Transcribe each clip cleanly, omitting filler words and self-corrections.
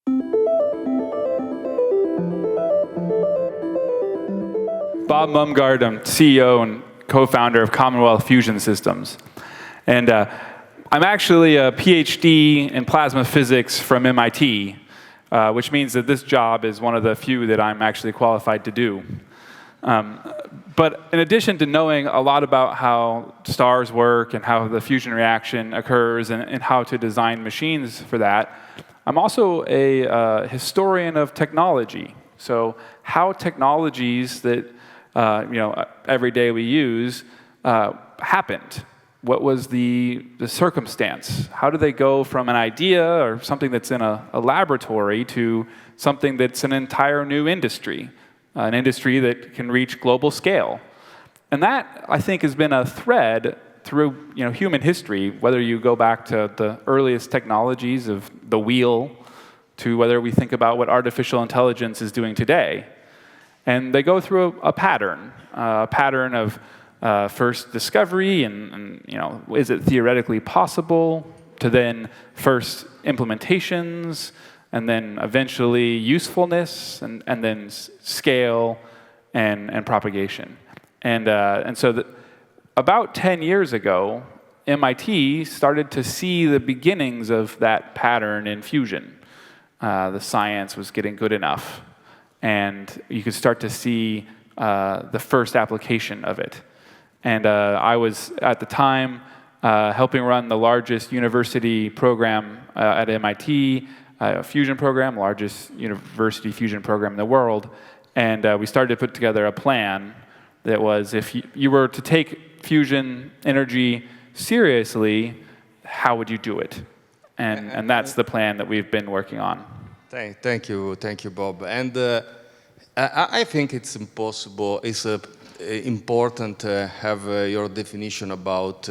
Bob Mumgaard, I'm CEO and co-founder of Commonwealth Fusion Systems. And I'm actually a PhD in plasma physics from MIT, which means that this job is one of the few that I'm actually qualified to do. But in addition to knowing a lot about how stars work and how the fusion reaction occurs and how to design machines for that, I'm also a historian of technology. So how technologies that every day we use happened. What was the circumstance? How do they go from an idea or something that's in a laboratory to something that's an entire new industry, an industry that can reach global scale? And that, I think, has been a thread through human history, whether you go back to the earliest technologies of the wheel to whether we think about what artificial intelligence is doing today. And they go through a pattern of first discovery and is it theoretically possible, to then first implementations, and then eventually usefulness, and then scale and propagation. And so about 10 years ago, MIT started to see the beginnings of that pattern in fusion. The science was getting good enough, and you could start to see the first application of it. And I was, at the time, helping run the largest university program at MIT, a fusion program, largest university fusion program in the world. And we started to put together a plan that was, if you were to take fusion energy seriously, how would you do it? And that's the plan that we've been working on. Thank you, Bob. And I think it's important to have your definition about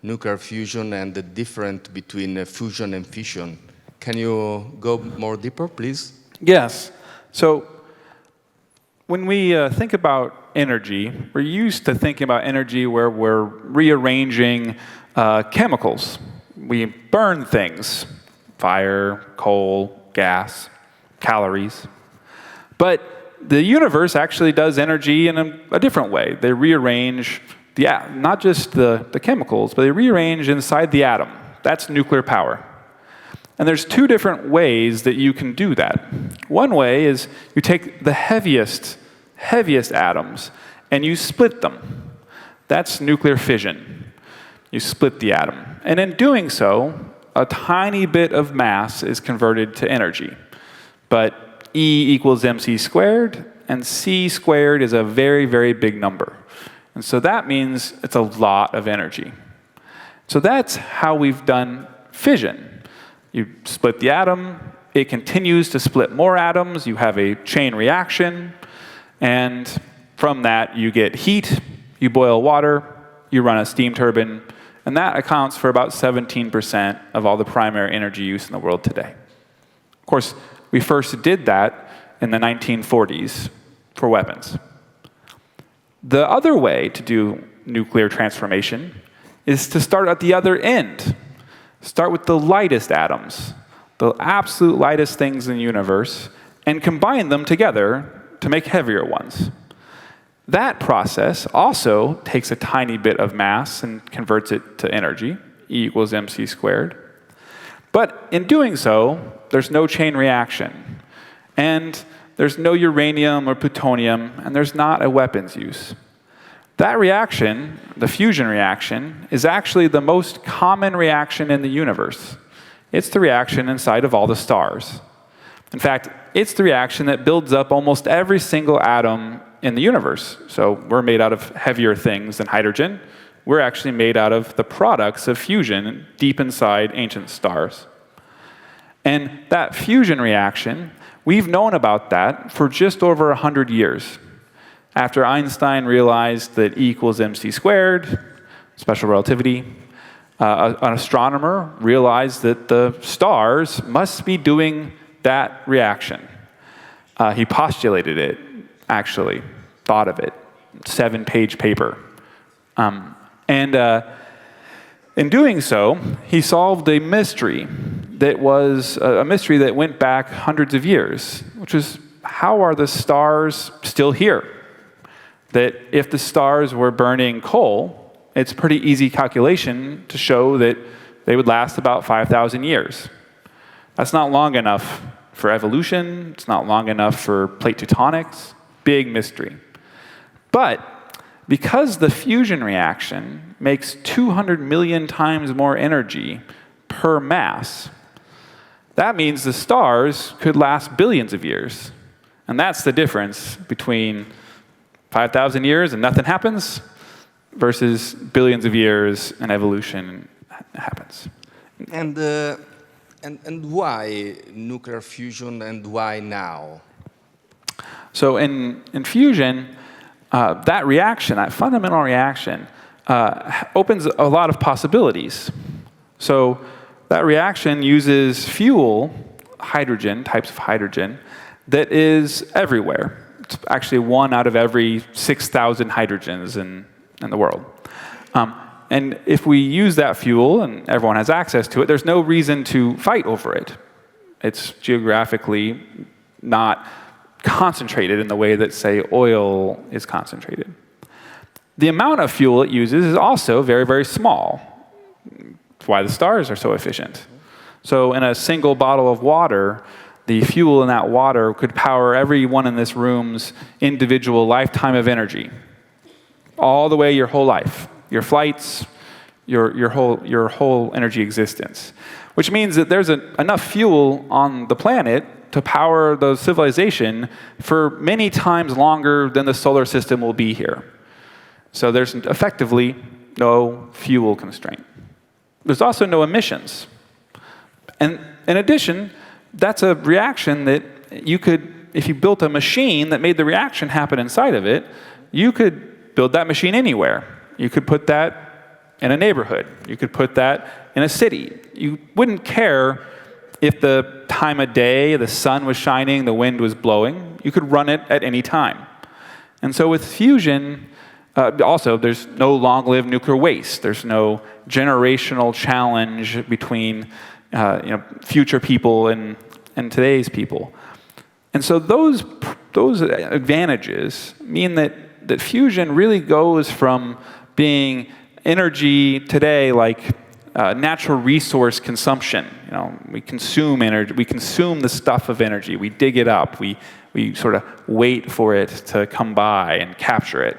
nuclear fusion and the difference between fusion and fission. Can you go more deeper, please? Yes. So when we think about energy, we're used to thinking about energy where we're rearranging chemicals. We burn things: fire, coal, gas, calories. But the universe actually does energy in a different way. They rearrange not just the chemicals, but they rearrange inside the atom. That's nuclear power. And there's two different ways that you can do that. One way is you take the heaviest atoms and you split them. That's nuclear fission. You split the atom. And in doing so, a tiny bit of mass is converted to energy. But E equals mc squared, and c squared is a very, very big number. And so that means it's a lot of energy. So that's how we've done fission. You split the atom, it continues to split more atoms, you have a chain reaction, and from that you get heat, you boil water, you run a steam turbine, and that accounts for about 17% of all the primary energy use in the world today. Of course, we first did that in the 1940s for weapons. The other way to do nuclear transformation is to start at the other end. Start with the lightest atoms, the absolute lightest things in the universe, and combine them together to make heavier ones. That process also takes a tiny bit of mass and converts it to energy, E equals mc squared. But in doing so, there's no chain reaction. And there's no uranium or plutonium, and there's not a weapons use. That reaction, the fusion reaction, is actually the most common reaction in the universe. It's the reaction inside of all the stars. In fact, it's the reaction that builds up almost every single atom in the universe. So we're made out of heavier things than hydrogen. We're actually made out of the products of fusion deep inside ancient stars. And that fusion reaction, we've known about that for just over 100 years. After Einstein realized that E equals mc squared, special relativity, an astronomer realized that the stars must be doing that reaction. He postulated it, actually, thought of it, 7-page paper. In doing so, he solved a mystery that was a mystery that went back hundreds of years, which is, how are the stars still here? That if the stars were burning coal, it's a pretty easy calculation to show that they would last about 5,000 years. That's not long enough for evolution. It's not long enough for plate tectonics. Big mystery. But because the fusion reaction makes 200 million times more energy per mass, that means the stars could last billions of years. And that's the difference between 5,000 years and nothing happens versus billions of years and evolution happens. And why nuclear fusion and why now? So in fusion, that reaction, that fundamental reaction, opens a lot of possibilities. So that reaction uses fuel, hydrogen, types of hydrogen, that is everywhere. It's actually 1 out of every 6,000 hydrogens in the world. And if we use that fuel and everyone has access to it, there's no reason to fight over it. It's geographically not concentrated in the way that, say, oil is concentrated. The amount of fuel it uses is also very, very small. That's why the stars are so efficient. So in a single bottle of water, the fuel in that water could power everyone in this room's individual lifetime of energy. All the way your whole life. Your flights, your whole energy existence. Which means that there's enough fuel on the planet to power the civilization for many times longer than the solar system will be here. So there's effectively no fuel constraint. There's also no emissions. And in addition, that's a reaction that you could, if you built a machine that made the reaction happen inside of it, you could build that machine anywhere. You could put that in a neighborhood. You could put that in a city. You wouldn't care if the time of day, the sun was shining, the wind was blowing. You could run it at any time. And so with fusion, also, there's no long-lived nuclear waste. There's no generational challenge between future people and today's people. And so those advantages mean that fusion really goes from being energy today like natural resource consumption. We consume energy. We consume the stuff of energy. We dig it up. We sort of wait for it to come by and capture it.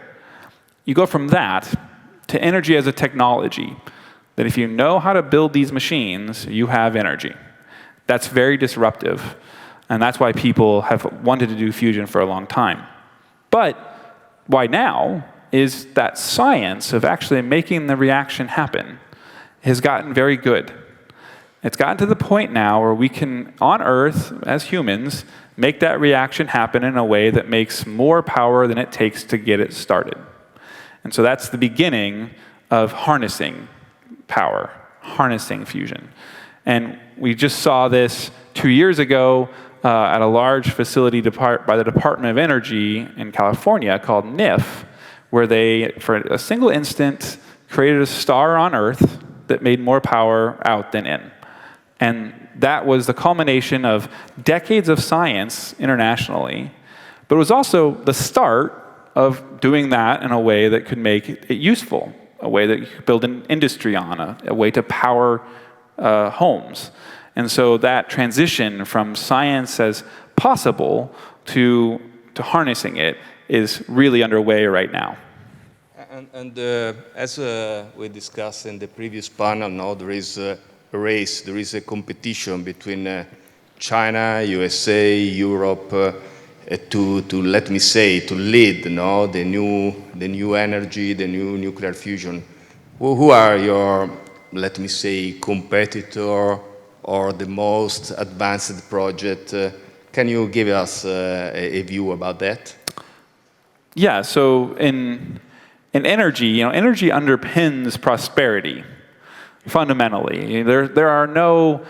You go from that to energy as a technology, that if you know how to build these machines, you have energy. That's very disruptive, and that's why people have wanted to do fusion for a long time. But why now is that science of actually making the reaction happen has gotten very good. It's gotten to the point now where we can, on Earth, as humans, make that reaction happen in a way that makes more power than it takes to get it started. And so that's the beginning of harnessing power, harnessing fusion. And we just saw this 2 years ago at a large facility by the Department of Energy in California called NIF, where they, for a single instant, created a star on Earth that made more power out than in. And that was the culmination of decades of science internationally, but it was also the start of doing that in a way that could make it useful, a way that you could build an industry on, a way to power homes. And so that transition from science as possible to harnessing it is really underway right now. And as we discussed in the previous panel, now there is a race, there is a competition between China, USA, Europe, to let me say, to lead the new energy, the new nuclear fusion. Who are your, let me say, competitor or the most advanced project? Can you give us a view about that? Yeah, so in energy, energy underpins prosperity, fundamentally. There are no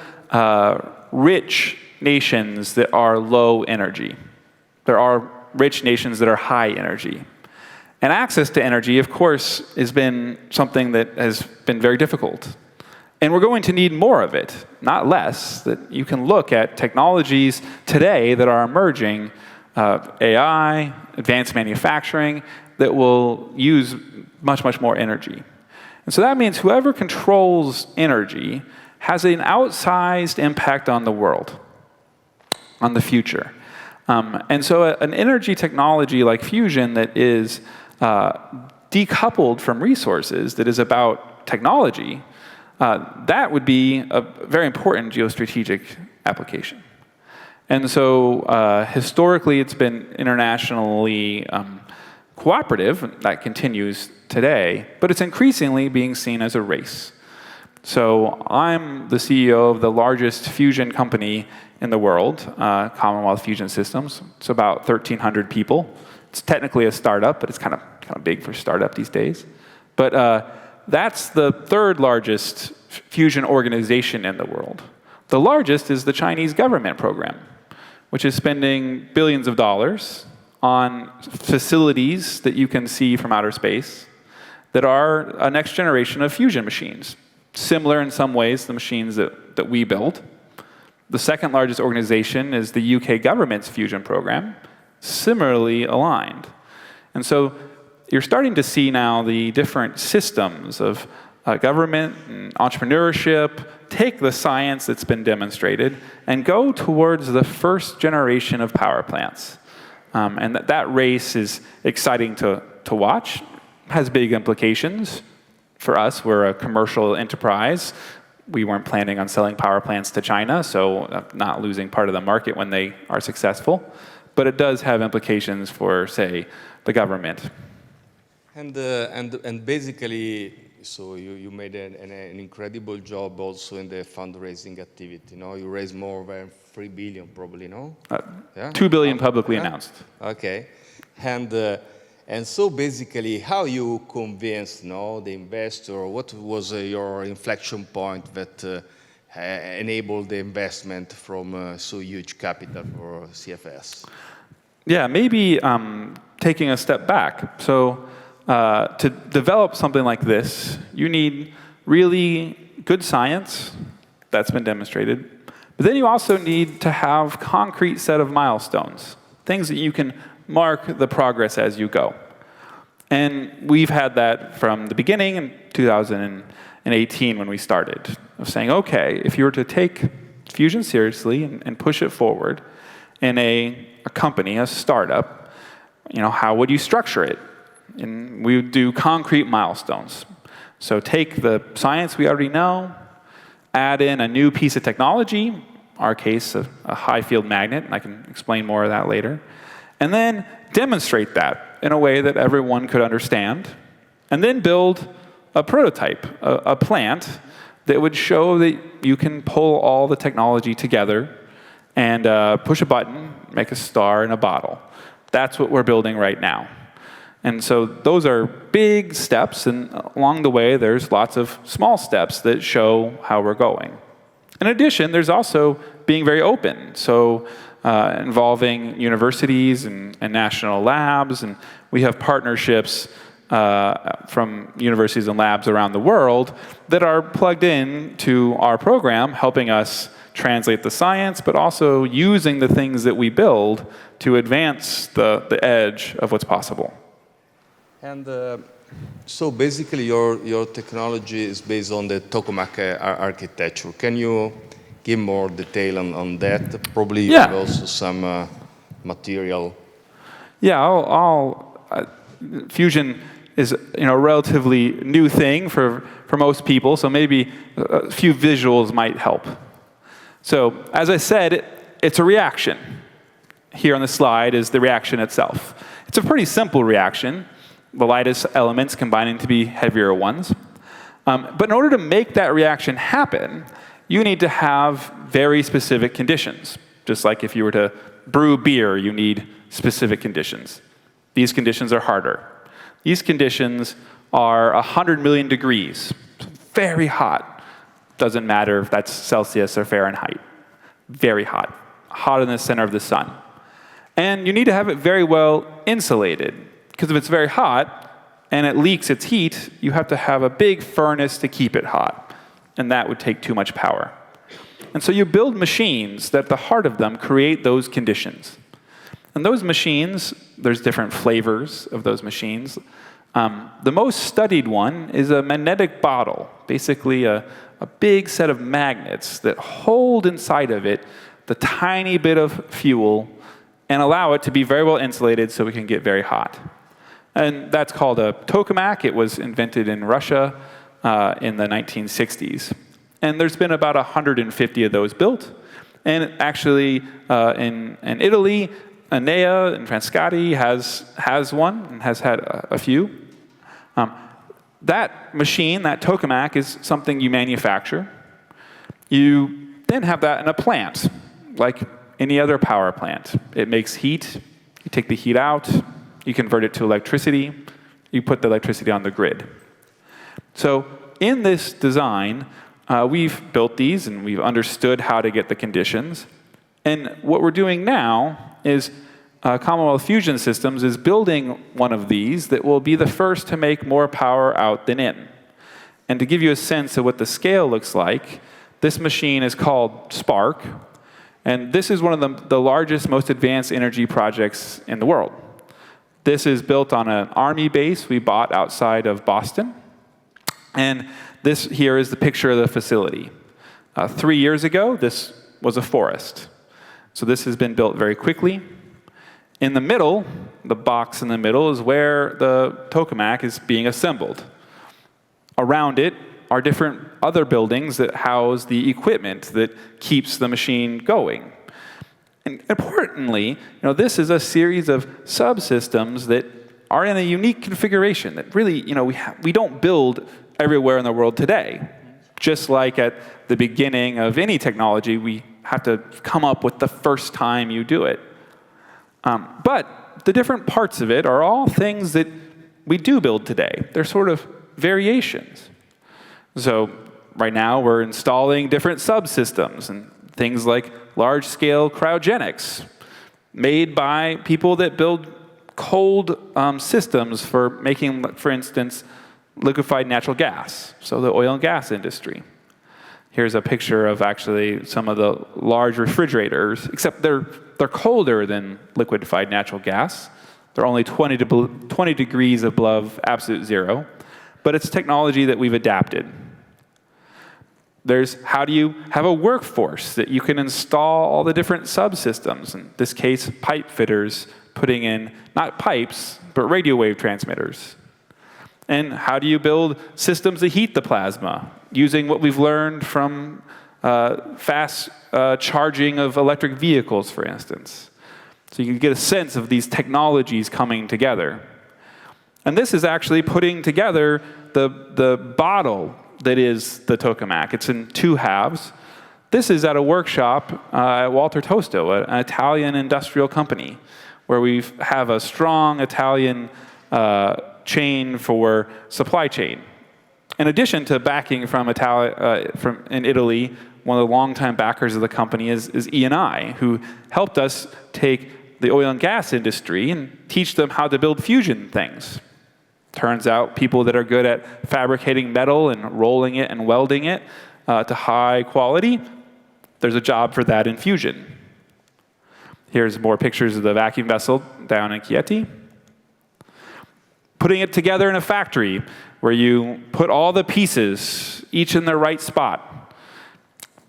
rich nations that are low energy. There are rich nations that are high energy. And access to energy, of course, has been something that has been very difficult. And we're going to need more of it, not less. That you can look at technologies today that are emerging, AI, advanced manufacturing, that will use much, much more energy. And so that means whoever controls energy has an outsized impact on the world, on the future. And so an energy technology like fusion that is decoupled from resources, that is about technology, that would be a very important geostrategic application. And so historically, it's been internationally cooperative. That continues today, but it's increasingly being seen as a race. So I'm the CEO of the largest fusion company in the world, Commonwealth Fusion Systems. It's about 1,300 people. It's technically a startup, but it's kind of big for startup these days. But that's the third largest fusion organization in the world. The largest is the Chinese government program, which is spending billions of dollars on facilities that you can see from outer space that are a next generation of fusion machines, similar in some ways to the machines that we build. The second largest organization is the UK government's fusion program, similarly aligned. And so you're starting to see now the different systems of government and entrepreneurship take the science that's been demonstrated and go towards the first generation of power plants. And that race is exciting to watch, has big implications. For us, we're a commercial enterprise. We weren't planning on selling power plants to China, so not losing part of the market when they are successful. But it does have implications for, say, the government. And basically, so you made an incredible job also in the fundraising activity. No, you raised more than 3 billion, probably, no? Yeah? 2 billion publicly announced. Okay, and so basically, how you convinced the investor? What was your inflection point that enabled the investment from so huge capital for CFS? Yeah, maybe taking a step back. So to develop something like this, you need really good science that's been demonstrated. But then you also need to have concrete set of milestones, things that you can mark the progress as you go. And we've had that from the beginning in 2018 when we started, of saying, okay, if you were to take fusion seriously and push it forward in a company, a startup, how would you structure it? And we would do concrete milestones. So take the science we already know, add in a new piece of technology, our case, a high field magnet, and I can explain more of that later, and then demonstrate that in a way that everyone could understand, and then build a prototype, a plant that would show that you can pull all the technology together and push a button, make a star in a bottle. That's what we're building right now. And so those are big steps, and along the way, there's lots of small steps that show how we're going. In addition, there's also being very open, so involving universities and national labs, and we have partnerships from universities and labs around the world that are plugged in to our program, helping us translate the science, but also using the things that we build to advance the edge of what's possible. And so basically your technology is based on the tokamak architecture. Can you give more detail on that? Probably you have also some material. Yeah, fusion is a relatively new thing for most people, so maybe a few visuals might help. So as I said, it's a reaction. Here on the slide is the reaction itself. It's a pretty simple reaction, the lightest elements combining to be heavier ones. But in order to make that reaction happen, you need to have very specific conditions. Just like if you were to brew beer, you need specific conditions. These conditions are harder. These conditions are 100 million degrees, very hot. Doesn't matter if that's Celsius or Fahrenheit. Very hot, hot in the center of the sun. And you need to have it very well insulated, because if it's very hot and it leaks its heat, you have to have a big furnace to keep it hot. and that would take too much power. And so you build machines that at the heart of them create those conditions. And those machines, there's different flavors of those machines. The most studied one is a magnetic bottle, basically a big set of magnets that hold inside of it the tiny bit of fuel and allow it to be very well insulated so it can get very hot. And that's called a tokamak. It was invented in Russia in the 1960s. And there's been about 150 of those built. And actually, in Italy, Neva in Frascati has one and has had a few. That machine, that tokamak, is something you manufacture. You then have that in a plant, like any other power plant. It makes heat. You take the heat out. You convert it to electricity. You put the electricity on the grid. So in this design, we've built these, and we've understood how to get the conditions. And what we're doing now is Commonwealth Fusion Systems is building one of these that will be the first to make more power out than in. And to give you a sense of what the scale looks like, this machine is called Spark. And this is one of the largest, most advanced energy projects in the world. This is built on an Army base we bought outside of Boston. And this here is the picture of the facility. 3 years ago, this was a forest. So this has been built very quickly. In the middle, the box in the middle, is where the tokamak is being assembled. Around it are different other buildings that house the equipment that keeps the machine going. And importantly, this is a series of subsystems that are in a unique configuration that really, we don't build everywhere in the world today. Just like at the beginning of any technology, we have to come up with the first time you do it. But the different parts of it are all things that we do build today. They're sort of variations. So right now we're installing different subsystems and things like large-scale cryogenics made by people that build cold systems for making, for instance, liquefied natural gas, so the oil and gas industry. Here's a picture of actually some of the large refrigerators, except they're colder than liquefied natural gas. They're only 20 degrees above absolute zero, but it's technology that we've adapted. There's how do you have a workforce that you can install all the different subsystems, in this case, pipe fitters putting in not pipes, but radio wave transmitters. And how do you build systems that heat the plasma, using what we've learned from fast charging of electric vehicles, for instance. So you can get a sense of these technologies coming together. And this is actually putting together the bottle that is the tokamak. It's in two halves. This is at a workshop at Walter Tosto, an Italian industrial company, where we have a strong Italian chain for supply chain. In addition to backing from in Italy, one of the longtime backers of the company is E&I, who helped us take the oil and gas industry and teach them how to build fusion things. Turns out people that are good at fabricating metal and rolling it and welding it to high quality, there's a job for that in fusion. Here's more pictures of the vacuum vessel down in Chieti. Putting it together in a factory where you put all the pieces, each in their right spot.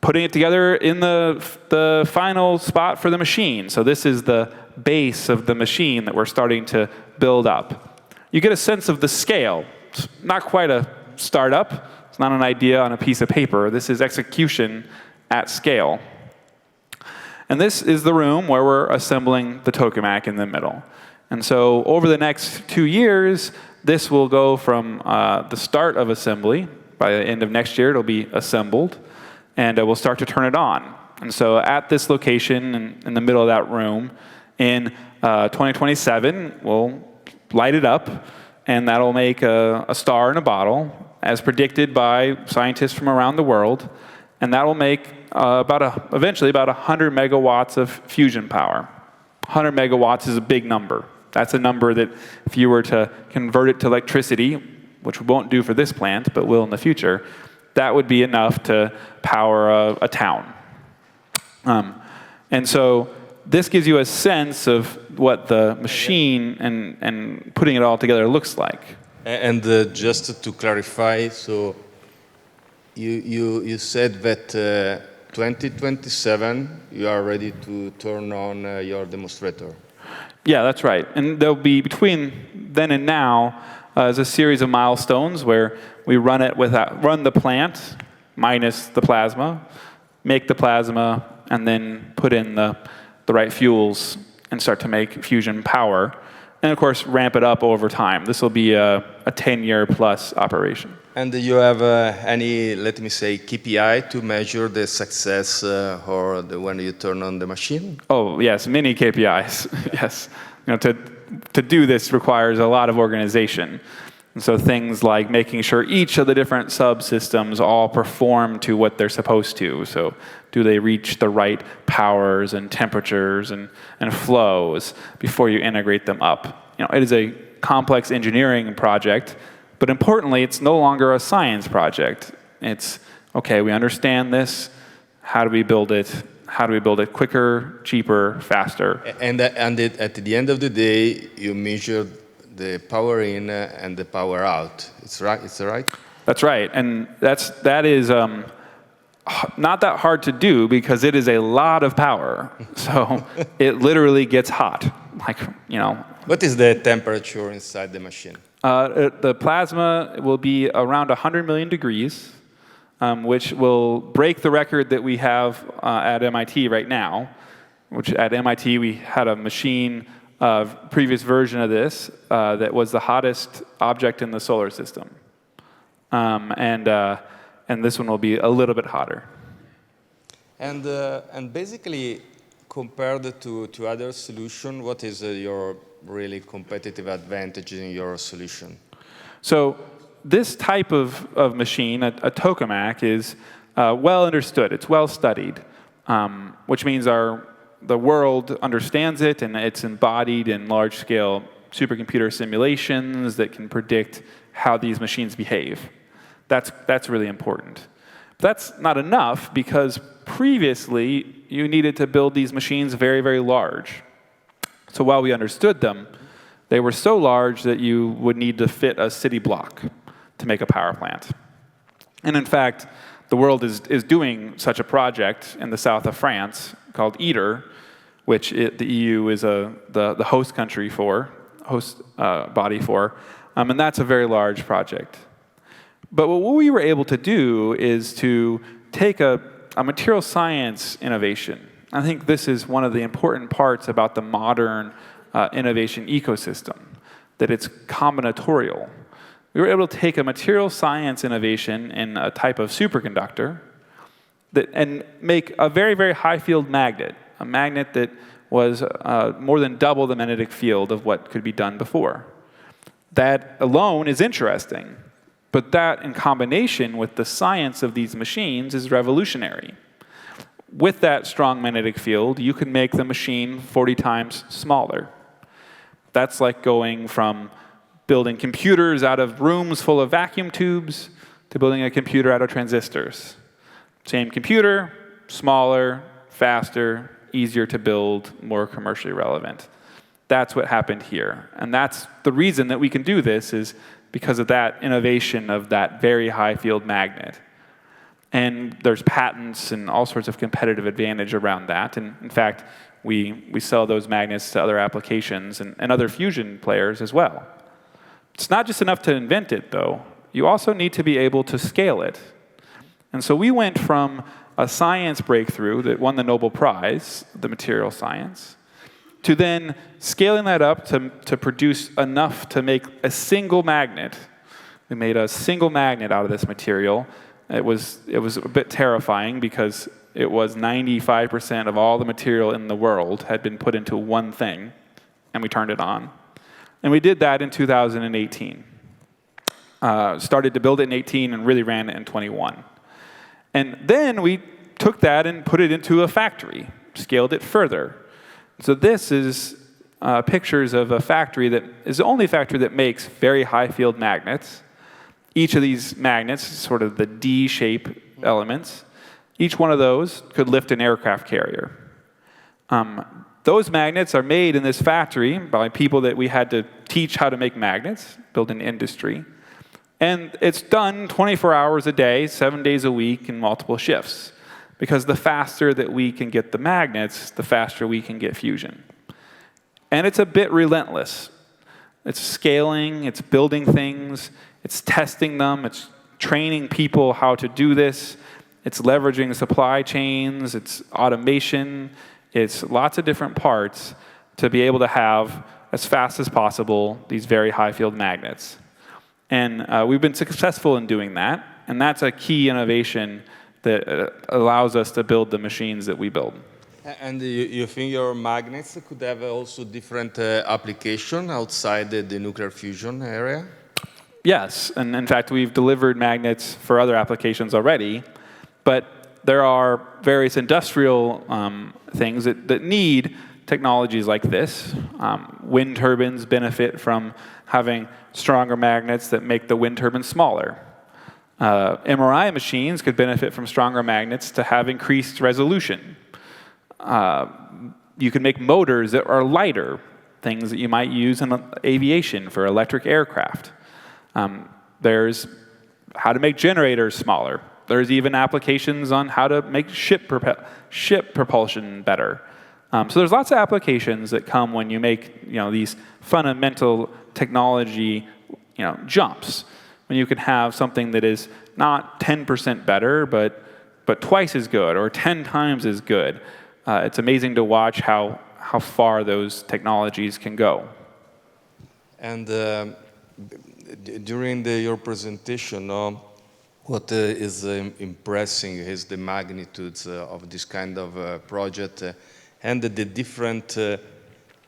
Putting it together in the final spot for the machine. So this is the base of the machine that we're starting to build up. You get a sense of the scale. It's not quite a startup. It's not an idea on a piece of paper. This is execution at scale. And this is the room where we're assembling the tokamak in the middle. And so over the next 2 years, this will go from the start of assembly. By the end of next year, it'll be assembled, and we'll start to turn it on. And so at this location, in the middle of that room, in 2027, we'll light it up, and that'll make a star in a bottle, as predicted by scientists from around the world, and that will make eventually about 100 megawatts of fusion power. 100 megawatts is a big number. That's a number that if you were to convert it to electricity, which we won't do for this plant, but will in the future, that would be enough to power a town. And so this gives you a sense of what the machine and putting it all together looks like. And just to clarify, so you said that 2027 you are ready to turn on your demonstrator. Yeah, that's right. And there'll be, between then and now, is a series of milestones where we run the plant minus the plasma, make the plasma, and then put in the right fuels and start to make fusion power. And of course, ramp it up over time. This will be a 10-year plus operation. And do you have any, let me say, KPI to measure the success or when you turn on the machine? Oh, yes, many KPIs. Yes. To do this requires a lot of organization. And so things like making sure each of the different subsystems all perform to what they're supposed to. So do they reach the right powers and temperatures and flows before you integrate them up? It is a complex engineering project, but importantly, it's no longer a science project. It's, okay, we understand this. How do we build it? How do we build it quicker, cheaper, faster? And at the end of the day, you measure the power in and the power out. It's right. That's right, and that is not that hard to do because it is a lot of power. So it literally gets hot, What is the temperature inside the machine? The plasma will be around 100 million degrees, which will break the record that we have at MIT right now. Which at MIT we had a machine. Previous version of this that was the hottest object in the solar system. And this one will be a little bit hotter. And basically, compared to other solution, what is your really competitive advantage in your solution? So this type of machine, a tokamak, is well understood. It's well studied, which means the world understands it, and it's embodied in large-scale supercomputer simulations that can predict how these machines behave. That's really important. But that's not enough, because previously you needed to build these machines very, very large. So while we understood them, they were so large that you would need to fit a city block to make a power plant. And in fact, the world is doing such a project in the south of France called ITER, which the EU is the host country for, body for, and that's a very large project. But what we were able to do is to take a material science innovation. I think this is one of the important parts about the modern innovation ecosystem, that it's combinatorial. We were able to take a material science innovation in a type of superconductor and make a very, very high field magnet, a magnet that was more than double the magnetic field of what could be done before. That alone is interesting, but that in combination with the science of these machines is revolutionary. With that strong magnetic field, you can make the machine 40 times smaller. That's like going from building computers out of rooms full of vacuum tubes to building a computer out of transistors. Same computer, smaller, faster, easier to build, more commercially relevant. That's what happened here. And that's the reason that we can do this, is because of that innovation of that very high field magnet. And there's patents and all sorts of competitive advantage around that. And in fact, we sell those magnets to other applications and other fusion players as well. It's not just enough to invent it, though. You also need to be able to scale it. And so we went from a science breakthrough that won the Nobel Prize, the material science, to then scaling that up to produce enough to make a single magnet. We made a single magnet out of this material. It was a bit terrifying because it was 95% of all the material in the world had been put into one thing, and we turned it on. And we did that in 2018. Started to build it in 18 and really ran it in 21. And then we took that and put it into a factory, scaled it further. So this is pictures of a factory that is the only factory that makes very high field magnets. Each of these magnets, sort of the D-shape elements, each one of those could lift an aircraft carrier. Those magnets are made in this factory by people that we had to teach how to make magnets, build an industry. And it's done 24 hours a day, 7 days a week, in multiple shifts. Because the faster that we can get the magnets, the faster we can get fusion. And it's a bit relentless. It's scaling, it's building things, it's testing them, it's training people how to do this, it's leveraging supply chains, it's automation, it's lots of different parts to be able to have, as fast as possible, these very high field magnets. And we've been successful in doing that, and that's a key innovation that allows us to build the machines that we build. And you think your magnets could have also different application outside the nuclear fusion area? Yes, and in fact, we've delivered magnets for other applications already, but there are various industrial things that need technologies like this. Wind turbines benefit from having stronger magnets that make the wind turbine smaller. MRI machines could benefit from stronger magnets to have increased resolution. You can make motors that are lighter, things that you might use in aviation for electric aircraft. There's how to make generators smaller. There's even applications on how to make ship propulsion better. So there's lots of applications that come when you make these fundamental technology jumps. When you can have something that is not 10% better, but twice as good or 10 times as good. It's amazing to watch how far those technologies can go. And during your presentation, what is impressing is the magnitudes of this kind of project and the different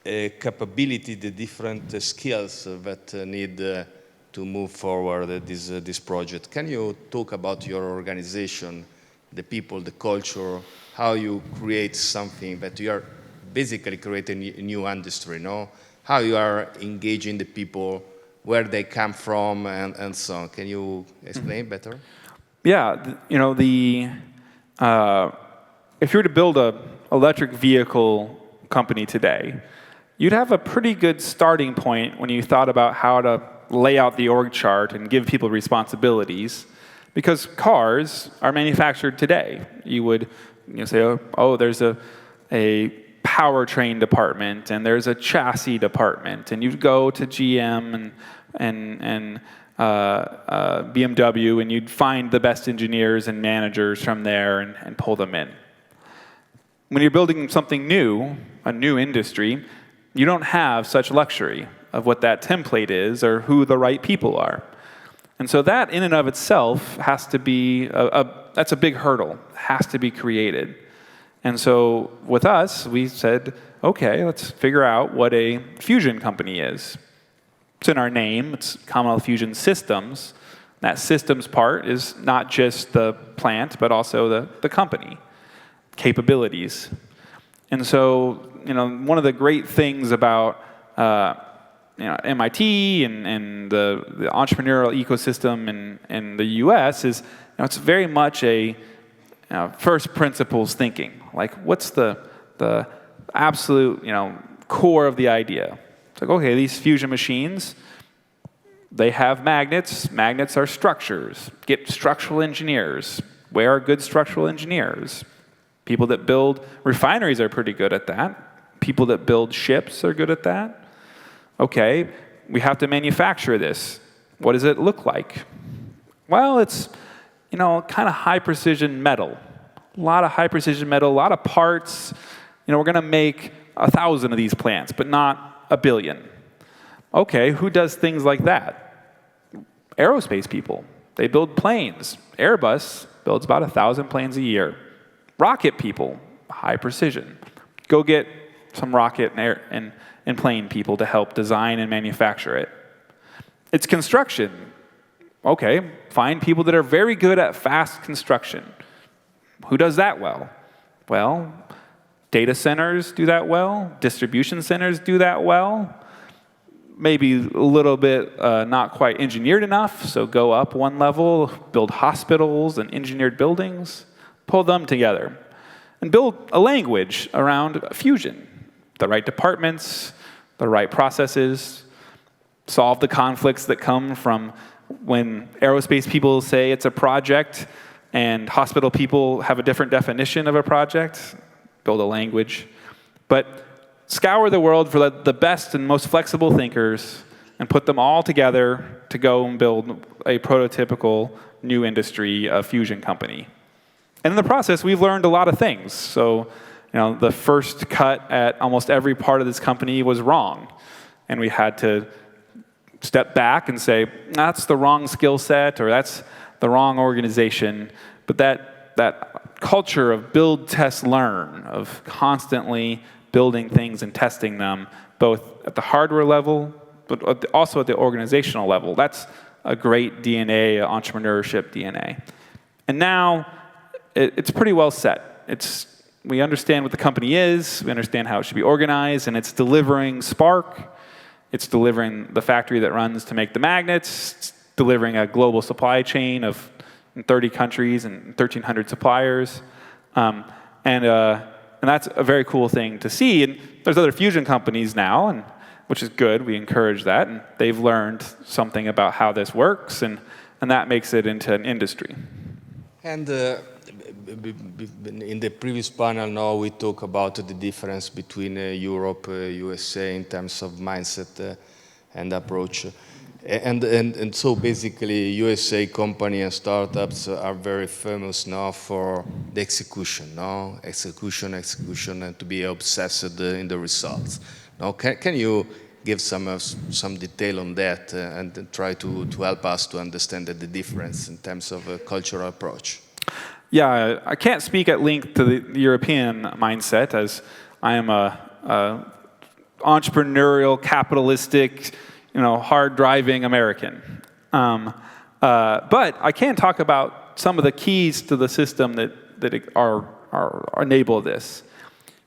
capability, the different skills that need to move forward this project. Can you talk about your organization, the people, the culture, how you create something that you are basically creating a new industry, no? How you are engaging the people, where they come from, and so on. Can you explain better? Yeah, if you were to build an electric vehicle company today, you'd have a pretty good starting point when you thought about how to lay out the org chart and give people responsibilities, because cars are manufactured today. You would say, oh, there's a powertrain department and there's a chassis department, and you'd go to GM and BMW and you'd find the best engineers and managers from there and pull them in. When you're building something new, a new industry, you don't have such luxury of what that template is or who the right people are. And so that in and of itself has to be, that's a big hurdle, has to be created. And so with us, we said, okay, let's figure out what a fusion company is. It's in our name, it's Commonwealth Fusion Systems. That systems part is not just the plant, but also the company, capabilities. And so, one of the great things about MIT and the entrepreneurial ecosystem in the US is it's very much a first principles thinking. Like, what's the absolute core of the idea? It's like, okay, these fusion machines, they have magnets. Magnets are structures. Get structural engineers. Where are good structural engineers? People that build refineries are pretty good at that. People that build ships are good at that. Okay, we have to manufacture this. What does it look like? Well, it's, kind of high precision metal. A lot of high precision metal, a lot of parts. We're going to make 1,000 of these plants, but not 1 billion. Okay, who does things like that? Aerospace people. They build planes. Airbus builds about 1,000 planes a year. Rocket people, high precision. Go get some rocket and plane people to help design and manufacture it. It's construction. Okay, find people that are very good at fast construction. Who does that well? Well, data centers do that well. Distribution centers do that well. maybe a little bit not quite engineered enough, so go up one level, build hospitals and engineered buildings, pull them together, and build a language around fusion, the right departments, the right processes, solve the conflicts that come from when aerospace people say it's a project and hospital people have a different definition of a project, build a language. But scour the world for the best and most flexible thinkers and put them all together to go and build a prototypical new industry, a fusion company. And in the process, we've learned a lot of things. So, the first cut at almost every part of this company was wrong. And we had to step back and say, that's the wrong skill set, or that's the wrong organization. But that culture of build, test, learn, of constantly building things and testing them, both at the hardware level, but also at the organizational level, that's a great DNA, entrepreneurship DNA. And now, it's pretty well set. We understand what the company is, we understand how it should be organized, and it's delivering spark, it's delivering the factory that runs to make the magnets, it's delivering a global supply chain of 30 countries and 1,300 suppliers. And that's a very cool thing to see. And there's other fusion companies now, which is good. We encourage that. And they've learned something about how this works, and that makes it into an industry. And in the previous panel now, we talk about the difference between Europe, USA in terms of mindset and approach. And so basically, USA company and startups are very famous now for the execution, no? Execution, and to be obsessed in the results. Now, can you give some detail on that and try to help us to understand the difference in terms of a cultural approach? Yeah, I can't speak at length to the European mindset, as I am a entrepreneurial, capitalistic, hard-driving American. But I can talk about some of the keys to the system that enable this.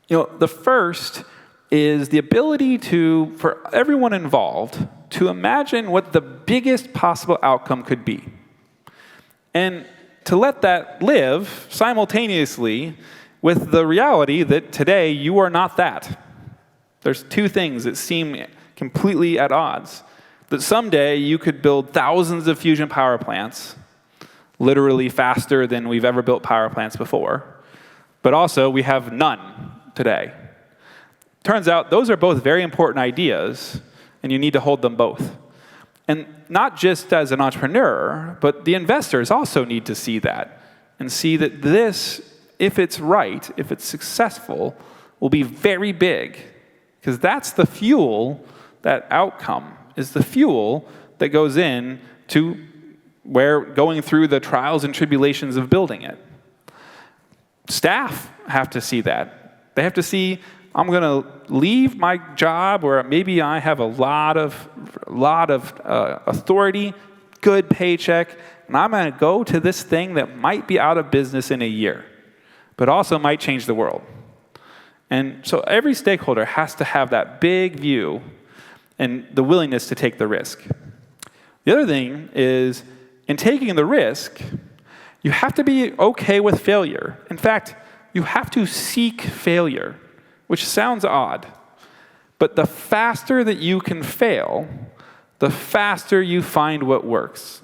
The first is the ability for everyone involved to imagine what the biggest possible outcome could be. And to let that live simultaneously with the reality that today you are not that. There's two things that seem completely at odds. That someday you could build thousands of fusion power plants, literally faster than we've ever built power plants before. But also we have none today. Turns out those are both very important ideas, and you need to hold them both. And not just as an entrepreneur, but the investors also need to see that and see that this, if it's right, if it's successful, will be very big. Because that's the fuel, that outcome is the fuel that goes in to going through the trials and tribulations of building it. Staff have to see that. They have to see, I'm going to leave my job where maybe I have a lot of authority, good paycheck, and I'm going to go to this thing that might be out of business in a year, but also might change the world. And so every stakeholder has to have that big view and the willingness to take the risk. The other thing is, in taking the risk, you have to be okay with failure. In fact, you have to seek failure, which sounds odd. But the faster that you can fail, the faster you find what works.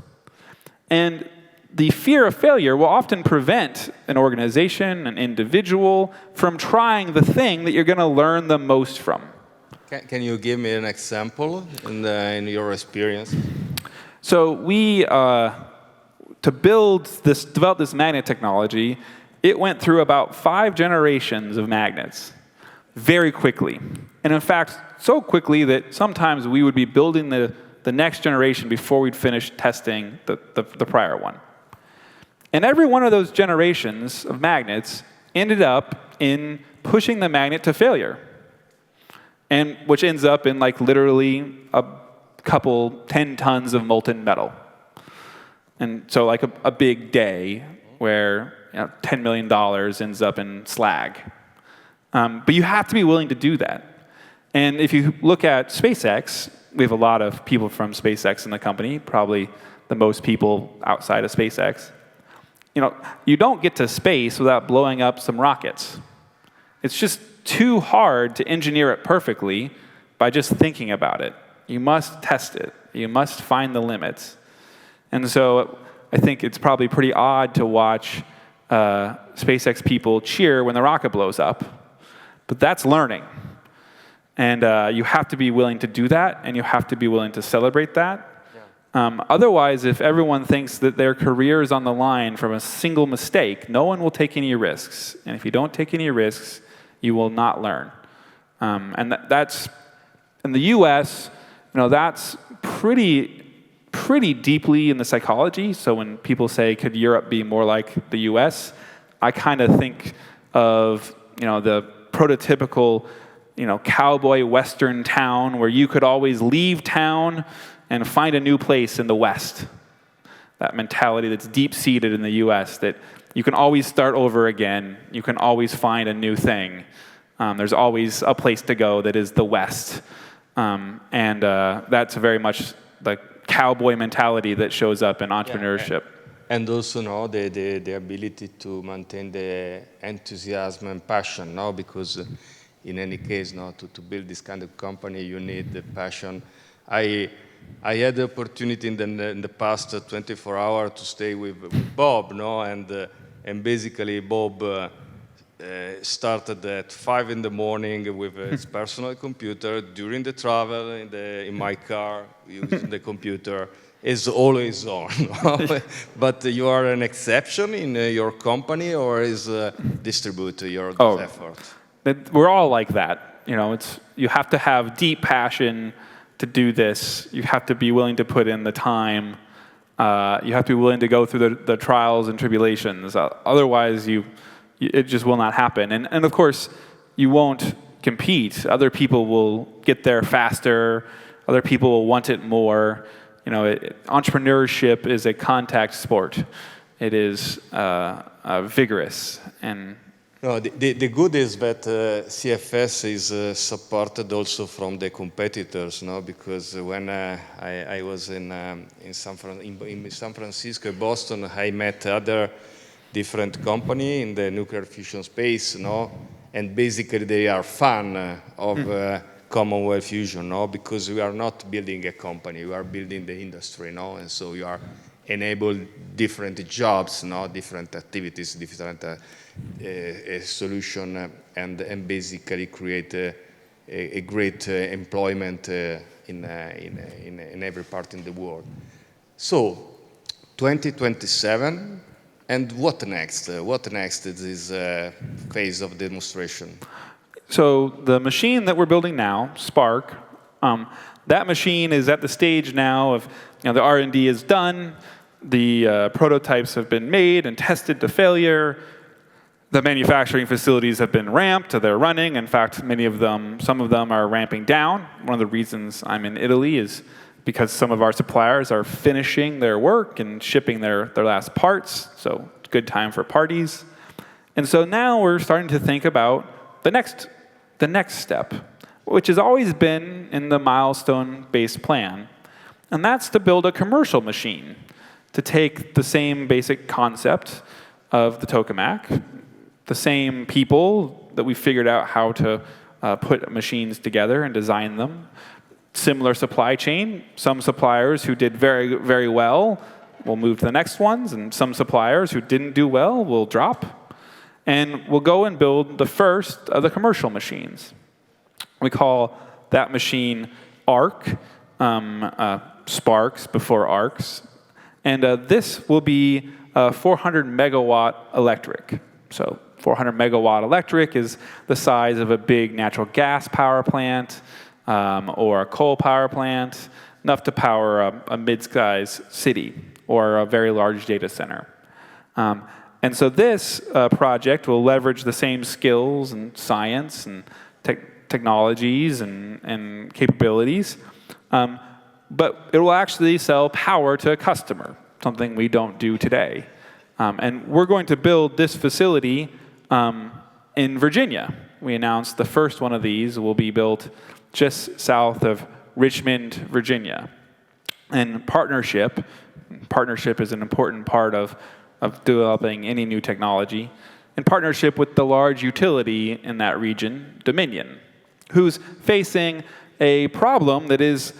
And the fear of failure will often prevent an organization, an individual, from trying the thing that you're going to learn the most from. Can you give me an example in your experience? So we, to develop this magnet technology, it went through about 5 generations of magnets very quickly. And in fact, so quickly that sometimes we would be building the next generation before we'd finish testing the prior one. And every one of those generations of magnets ended up in pushing the magnet to failure. And which ends up in literally a couple 10 tons of molten metal. And so a big day where $10 million ends up in slag. But you have to be willing to do that. And if you look at SpaceX, We have a lot of people from SpaceX in the company, probably the most people outside of SpaceX. You don't get to space without blowing up some rockets. It's just too hard to engineer it perfectly by just thinking about it. You must test it. You must find the limits. And so I think it's probably pretty odd to watch SpaceX people cheer when the rocket blows up. But that's learning. And you have to be willing to do that, and you have to be willing to celebrate that. Otherwise, if everyone thinks that their career is on the line from a single mistake, no one will take any risks. And if you don't take any risks, you will not learn. And that's, in the US, that's pretty deeply in the psychology. So when people say, could Europe be more like the US? I kind of think of, the prototypical, cowboy western town where you could always leave town and find a new place in the West. That mentality that's deep-seated in the US, that you can always start over again, you can always find a new thing. There's always a place to go that is the West. And that's very much the cowboy mentality that shows up in entrepreneurship. And also, the ability to maintain the enthusiasm and passion, because in any case, to build this kind of company, you need the passion. I had the opportunity in the past 24 hours to stay with Bob, and basically Bob started at 5 in the morning with his personal computer during the travel in my car using the computer. Is always on. But you are an exception in your company, or is distribute your effort? We're all like that. You have to have deep passion to do this. You have to be willing to put in the time. You have to be willing to go through the trials and tribulations. Otherwise, it just will not happen. And of course, you won't compete. Other people will get there faster. Other people will want it more. Entrepreneurship is a contact sport. It is vigorous. And the good is that CFS is supported also from the competitors, because when I was in San Francisco, Boston, I met other different companies in the nuclear fusion space, and basically they are fan of Commonwealth fusion, because we are not building a company, we are building the industry, and so you are enable different jobs, different activities, different solution, and basically create a great employment in every part in the world. So, 2027, and what next? What next is this phase of demonstration? So the machine that we're building now, Spark, that machine is at the stage now of, the R&D is done, the prototypes have been made and tested to failure, the manufacturing facilities have been ramped, they're running. In fact, some of them are ramping down. One of the reasons I'm in Italy is because some of our suppliers are finishing their work and shipping their last parts, so it's a good time for parties. And so now we're starting to think about the next step, which has always been in the milestone-based plan, and that's to build a commercial machine to take the same basic concept of the tokamak, the same people that we figured out how to put machines together and design them, similar supply chain. Some suppliers who did very, very well will move to the next ones, and some suppliers who didn't do well will drop. And we'll go and build the first of the commercial machines. We call that machine ARC, Sparks before ARCs. And this will be 400 megawatt electric. So 400 megawatt electric is the size of a big natural gas power plant or a coal power plant, enough to power a mid-sized city or a very large data center. And so this project will leverage the same skills and science and technologies and capabilities, but it will actually sell power to a customer, something we don't do today. And we're going to build this facility in Virginia. We announced the first one of these will be built just south of Richmond, Virginia. And partnership is an important part of developing any new technology, in partnership with the large utility in that region, Dominion, who's facing a problem that is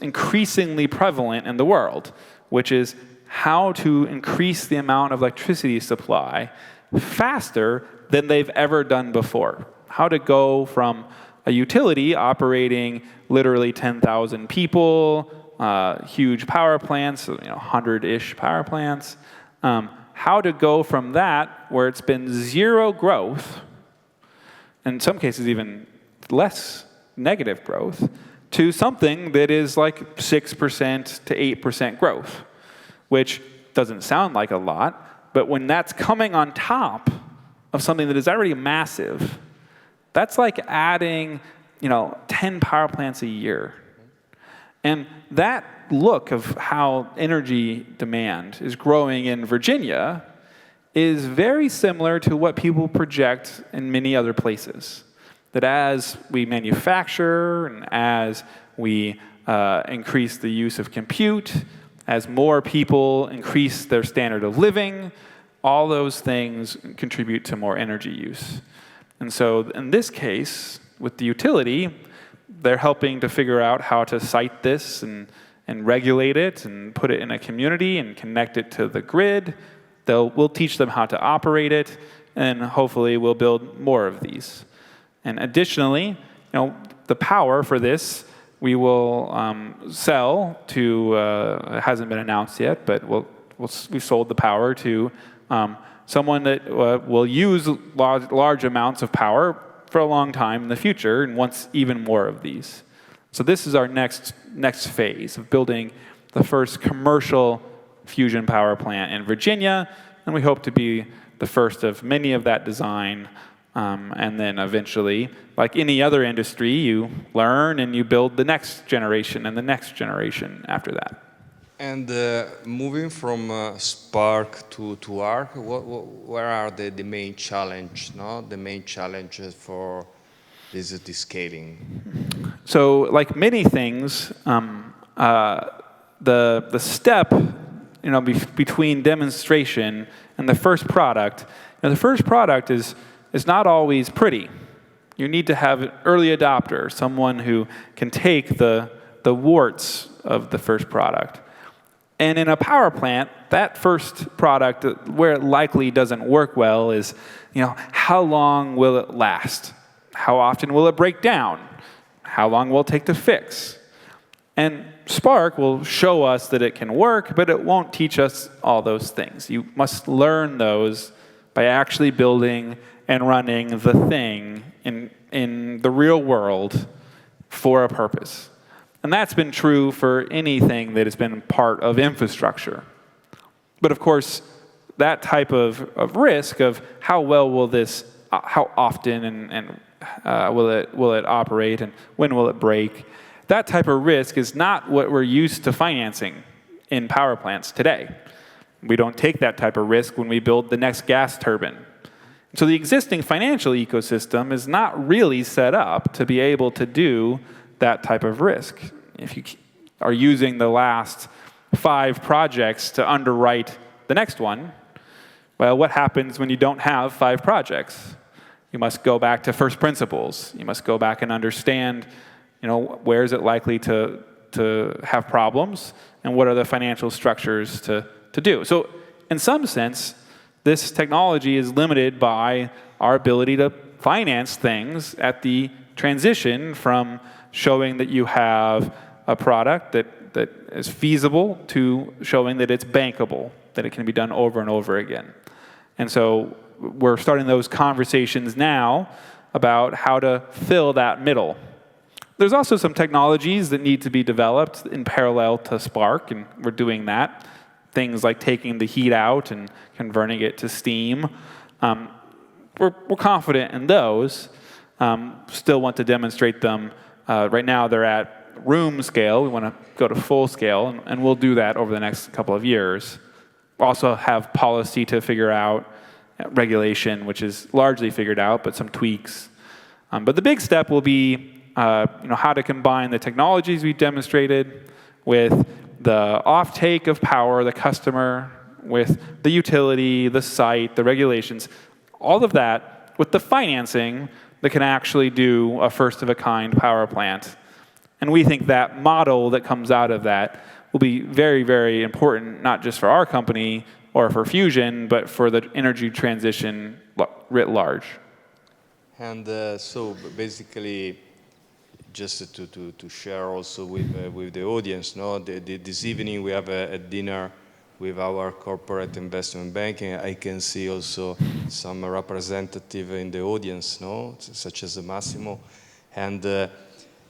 increasingly prevalent in the world, which is how to increase the amount of electricity supply faster than they've ever done before. How to go from a utility operating literally 10,000 people, huge power plants, 100-ish power plants, how to go from that, where it's been zero growth, in some cases even less negative growth, to something that is like 6% to 8% growth, which doesn't sound like a lot, but when that's coming on top of something that is already massive, that's like adding 10 power plants a year. And that look of how energy demand is growing in Virginia is very similar to what people project in many other places. That as we manufacture and as we increase the use of compute, as more people increase their standard of living, all those things contribute to more energy use. And so in this case, with the utility, they're helping to figure out how to site this and regulate it and put it in a community and connect it to the grid. We'll teach them how to operate it, and hopefully we'll build more of these. And additionally, the power for this we will sell to, it hasn't been announced yet, but we've sold the power to someone that will use large amounts of power for a long time in the future and wants even more of these. So this is our next phase of building the first commercial fusion power plant in Virginia, and we hope to be the first of many of that design. And then eventually, like any other industry, you learn and you build the next generation and the next generation after that. And moving from Spark to Arc, where are the main challenge, the main challenges for this scaling? So, like many things, the step, between demonstration and the first product, the first product is not always pretty. You need to have an early adopter, someone who can take the warts of the first product. And in a power plant, that first product, where it likely doesn't work well is, how long will it last? How often will it break down? How long will it take to fix? And Spark will show us that it can work, but it won't teach us all those things. You must learn those by actually building and running the thing in the real world for a purpose. And that's been true for anything that has been part of infrastructure. But of course, that type of risk of how well will this, how often and will it operate and when will it break, that type of risk is not what we're used to financing in power plants today. We don't take that type of risk when we build the next gas turbine. So the existing financial ecosystem is not really set up to be able to do that type of risk. If you are using the last 5 projects to underwrite the next one, well, what happens when you don't have 5 projects? You must go back to first principles. You must go back and understand, where is it likely to have problems, and what are the financial structures to do. So in some sense, this technology is limited by our ability to finance things at the transition from showing that you have a product that is feasible to showing that it's bankable, that it can be done over and over again. And so we're starting those conversations now about how to fill that middle. There's also some technologies that need to be developed in parallel to Spark, and we're doing that. Things like taking the heat out and converting it to steam. We're confident in those. Still want to demonstrate them. Right now they're at room scale. We want to go to full scale, and we'll do that over the next couple of years. Also have policy to figure out, regulation, which is largely figured out, but some tweaks. But the big step will be how to combine the technologies we demonstrated with the offtake of power, the customer, with the utility, the site, the regulations, all of that with the financing that can actually do a first-of-a-kind power plant. And we think that model that comes out of that will be very, very important, not just for our company or for fusion, but for the energy transition writ large. And so basically, just to share also with the audience, no? This evening we have a dinner with our corporate investment banking. I can see also some representative in the audience, no? Such as Massimo. And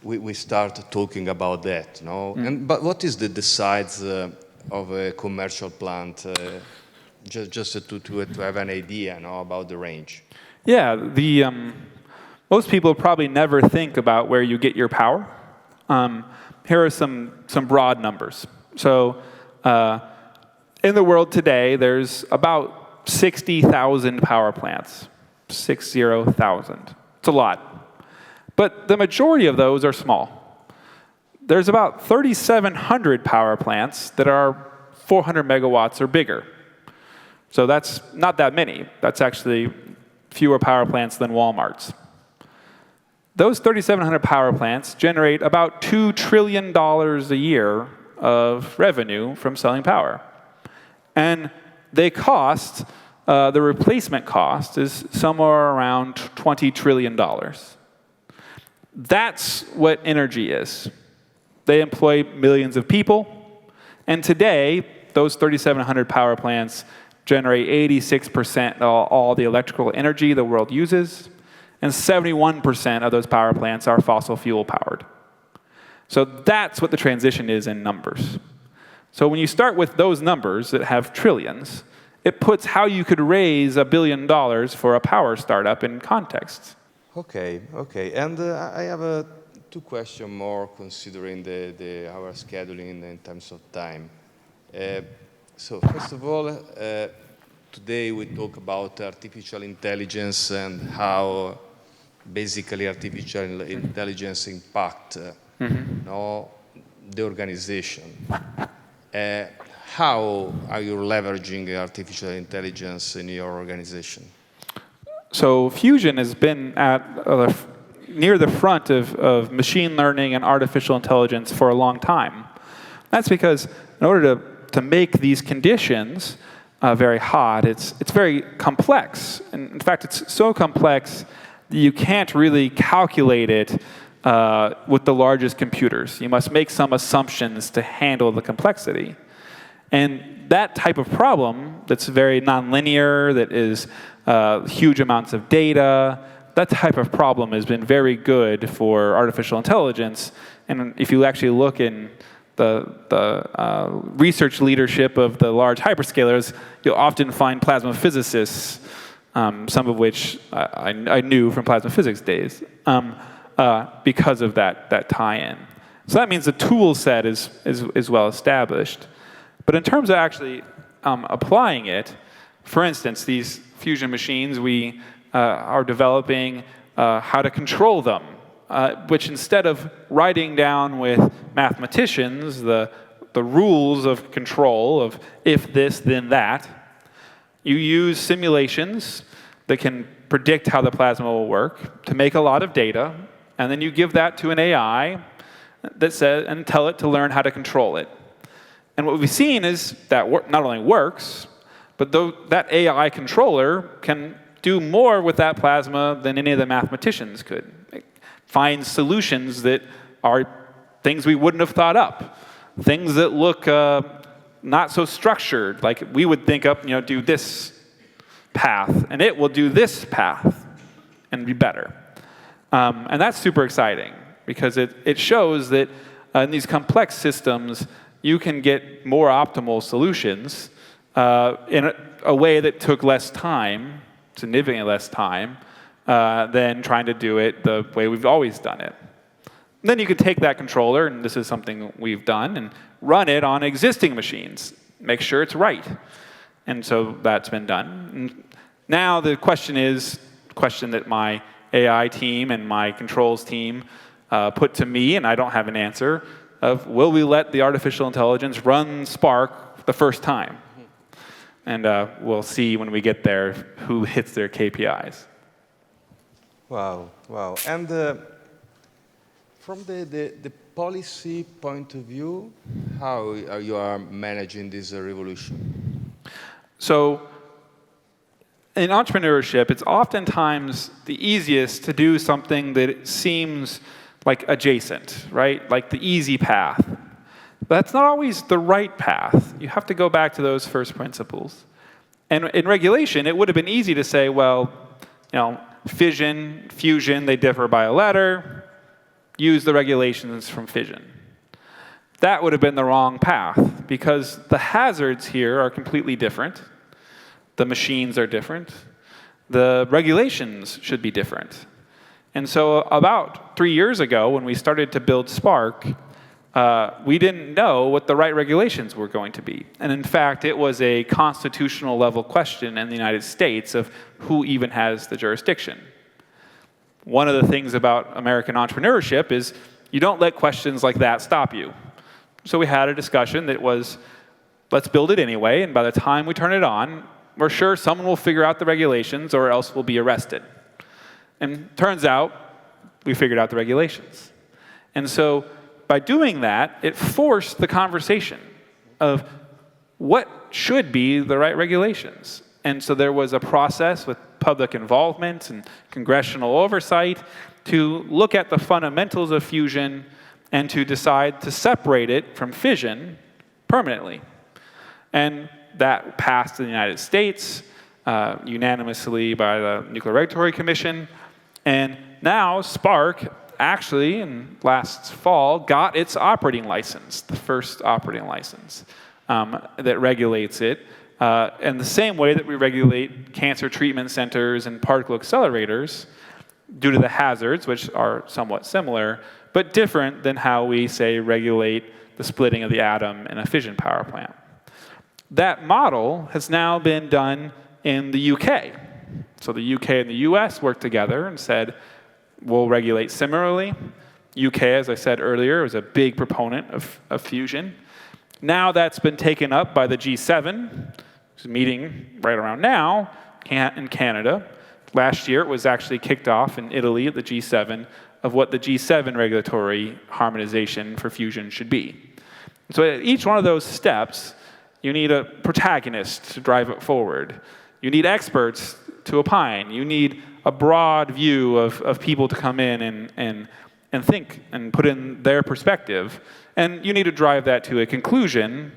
we start talking about that, no? But what is the size of a commercial plant? Just to have an idea, no, about the range. Yeah, most people probably never think about where you get your power. Here are some broad numbers. So in the world today, there's about 60,000 power plants. 60,000. It's a lot. But the majority of those are small. There's about 3,700 power plants that are 400 megawatts or bigger. So that's not that many. That's actually fewer power plants than Walmart's. Those 3,700 power plants generate about $2 trillion a year of revenue from selling power. And they cost, the replacement cost is somewhere around $20 trillion. That's what energy is. They employ millions of people. And today, those 3,700 power plants generate 86% of all the electrical energy the world uses. And 71% of those power plants are fossil fuel powered. So that's what the transition is in numbers. So when you start with those numbers that have trillions, it puts how you could raise $1 billion for a power startup in context. Okay. And I have two questions more considering our scheduling in terms of time. So first of all, today we talk about artificial intelligence and how basically artificial intelligence impact the organization. How are you leveraging artificial intelligence in your organization? So Fusion has been at near the front of machine learning and artificial intelligence for a long time. That's because in order to make these conditions very hot, it's very complex. And in fact, it's so complex that you can't really calculate it with the largest computers. You must make some assumptions to handle the complexity. And that type of problem that's very nonlinear, that is huge amounts of data, that type of problem has been very good for artificial intelligence. And if you actually look in the research leadership of the large hyperscalers, you'll often find plasma physicists, some of which I knew from plasma physics days, because of that tie-in. So that means the tool set is well established. But in terms of actually applying it, for instance, these fusion machines, we are developing how to control them, which instead of writing down with mathematicians the rules of control of if this, then that, you use simulations that can predict how the plasma will work to make a lot of data, and then you give that to an AI that says, and tell it to learn how to control it. And what we've seen is that not only works, but that AI controller can do more with that plasma than any of the mathematicians could. It finds solutions that are things we wouldn't have thought up, things that look not so structured, like we would think up, do this path, and it will do this path and be better. And that's super exciting because it shows that in these complex systems, you can get more optimal solutions in a way that took less time, significantly less time, than trying to do it the way we've always done it. And then you can take that controller, and this is something we've done, and run it on existing machines. Make sure it's right. And so that's been done. And now the question that my AI team and my controls team put to me, and I don't have an answer, of will we let the artificial intelligence run Spark the first time? And we'll see when we get there who hits their KPIs. Wow, wow. And from the policy point of view, how you are managing this revolution? So in entrepreneurship, it's oftentimes the easiest to do something that seems like adjacent, right? Like the easy path. That's not always the right path. You have to go back to those first principles. And in regulation, it would have been easy to say, well, fission, fusion, they differ by a letter. Use the regulations from fission. That would have been the wrong path, because the hazards here are completely different. The machines are different. The regulations should be different. And so about 3 years ago, when we started to build Spark, we didn't know what the right regulations were going to be. And in fact, it was a constitutional level question in the United States of who even has the jurisdiction. One of the things about American entrepreneurship is you don't let questions like that stop you. So we had a discussion that was, let's build it anyway, and by the time we turn it on, we're sure someone will figure out the regulations or else we'll be arrested. And turns out, we figured out the regulations. And so by doing that, it forced the conversation of what should be the right regulations. And so there was a process with public involvement and congressional oversight to look at the fundamentals of fusion and to decide to separate it from fission permanently. And that passed in the United States unanimously by the Nuclear Regulatory Commission. And now Spark actually, in last fall, got its operating license, the first operating license that regulates it. In the same way that we regulate cancer treatment centers and particle accelerators due to the hazards, which are somewhat similar, but different than how we, say, regulate the splitting of the atom in a fission power plant. That model has now been done in the UK. So the UK and the US worked together and said, we'll regulate similarly. UK, as I said earlier, was a big proponent of fusion. Now that's been taken up by the G7, which is meeting right around now in Canada. Last year, it was actually kicked off in Italy at the G7 of what the G7 regulatory harmonization for fusion should be. So at each one of those steps, you need a protagonist to drive it forward. You need experts to opine. You need a broad view of people to come in and think and put in their perspective. And you need to drive that to a conclusion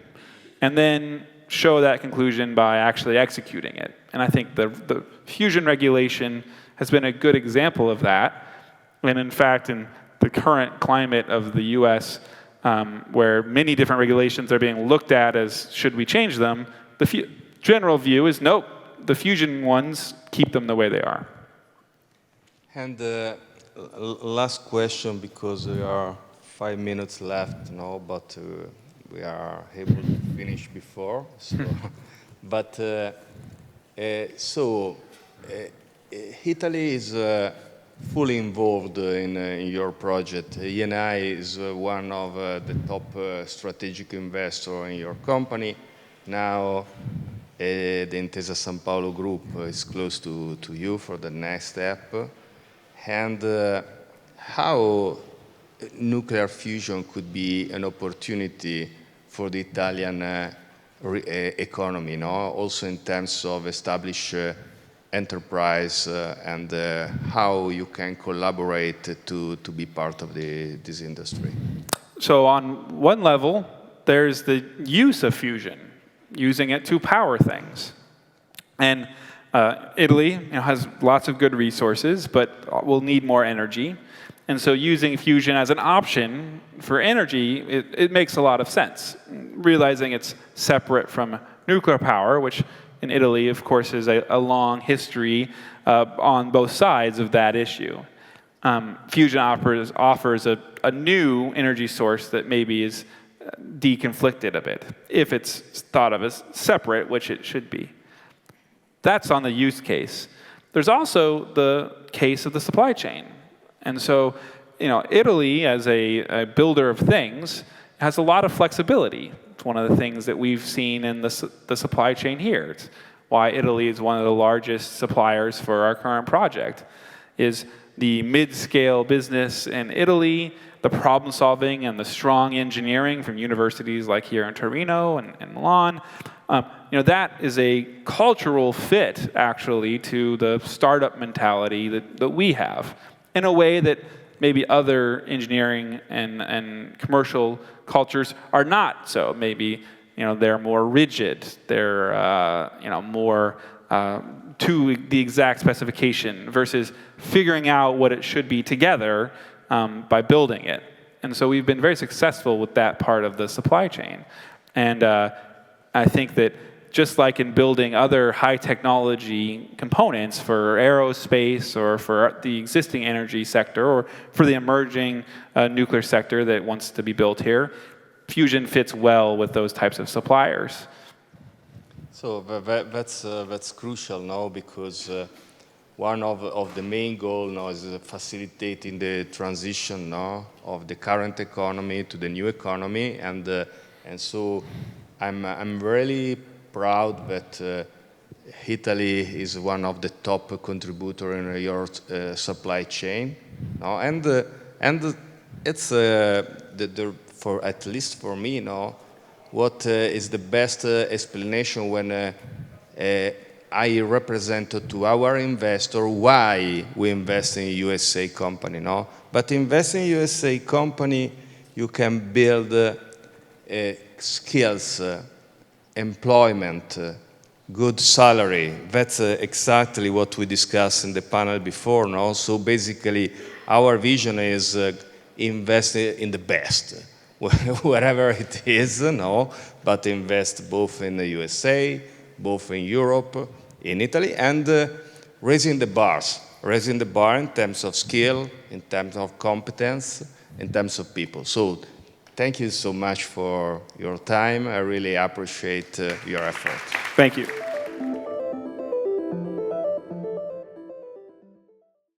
and then show that conclusion by actually executing it. And I think the fusion regulation has been a good example of that. And in fact, in the current climate of the US, where many different regulations are being looked at as should we change them, the general view is nope, the fusion ones, keep them the way they are. And last question, because there are 5 minutes left now, but we are able to finish before. So, but Italy is fully involved in your project. Eni is one of the top strategic investors in your company. Now, the Intesa San Paolo Group is close to you for the next step. And how nuclear fusion could be an opportunity for the Italian economy, no? Also in terms of establish enterprise and how you can collaborate to be part of this industry. So on one level, there's the use of fusion, using it to power things. And Italy has lots of good resources, but will need more energy. And so using fusion as an option for energy, it makes a lot of sense. Realizing it's separate from nuclear power, which in Italy, of course, is a long history on both sides of that issue. Fusion offers a new energy source that maybe is deconflicted a bit, if it's thought of as separate, which it should be. That's on the use case. There's also the case of the supply chain. And so Italy, as a builder of things, has a lot of flexibility. It's one of the things that we've seen in the supply chain here. It's why Italy is one of the largest suppliers for our current project, is the mid-scale business in Italy, the problem solving and the strong engineering from universities like here in Torino and Milan. That is a cultural fit, actually, to the startup mentality that we have, in a way that maybe other engineering and commercial cultures are not so. Maybe they're more rigid. They're more to the exact specification versus figuring out what it should be together by building it. And so we've been very successful with that part of the supply chain. And I think that just like in building other high technology components for aerospace or for the existing energy sector or for the emerging nuclear sector that wants to be built here, fusion fits well with those types of suppliers. So that's crucial now, because one of the main goals now is facilitating the transition now of the current economy to the new economy, and so I'm really proud that Italy is one of the top contributors in your supply chain, no? and it's for at least for me now, what is the best explanation when I represent to our investor why we invest in USA company, no? But invest in USA company, you can build skills, employment, good salary. That's exactly what we discussed in the panel before, no? So basically, our vision is invest in the best, wherever it is, no? But invest both in the USA, both in Europe, in Italy, and raising the bar in terms of skill, in terms of competence, in terms of people. So thank you so much for your time. I really appreciate your effort. Thank you.